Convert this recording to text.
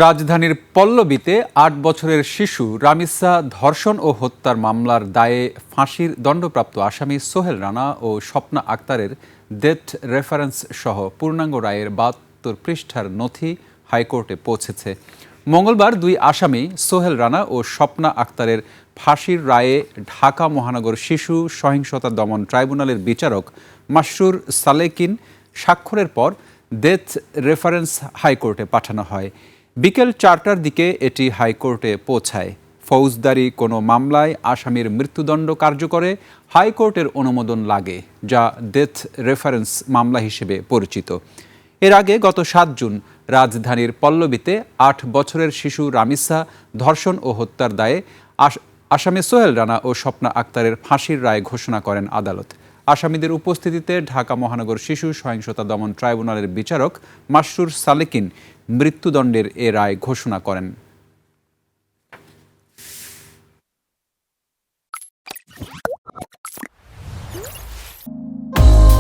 রাজধানীর পল্লবীতে ৮ বছরের শিশু রামিসা ধর্ষণ ও হত্যার মামলার দায়ে ফাঁসির দণ্ডপ্রাপ্ত আসামি সোহেল রানা ও স্বপ্না আক্তারের ডেথ রেফারেন্স সহ পূর্ণাঙ্গ রায়ের ৭২ পৃষ্ঠার নথি হাইকোর্টে পৌঁছেছে। মঙ্গলবার দুই আসামি সোহেল রানা ও স্বপ্না আক্তারের ফাঁসির রায়ে ঢাকা মহানগর শিশু সহিংসতা দমন ট্রাইব্যুনালের বিচারক মাসরুর সালেকিন স্বাক্ষরের পর ডেথ রেফারেন্স হাইকোর্টে পাঠানো হয়। বিকেল ৪টার দিকে এটি হাইকোর্টে পৌঁছায়। ফৌজদারি কোনো মামলায় আসামির মৃত্যুদণ্ড কার্যকরে হাইকোর্টের অনুমোদন লাগে, যা ডেথ রেফারেন্স মামলা হিসেবে পরিচিত। এর আগে গত ৭ জুন রাজধানীর পল্লবীতে ৮ বছরের শিশু রামিসা ধর্ষণ ও হত্যার দায়ে আসামি সোহেল রানা ও স্বপ্না আক্তারের ফাঁসির রায় ঘোষণা করেন আদালত। আসামিদের উপস্থিতিতে ঢাকা মহানগর শিশু সহিংসতা দমন ট্রাইব্যুনালের বিচারক মাসরুর সালেকিন মৃত্যুদণ্ডের এ রায় ঘোষণা করেন।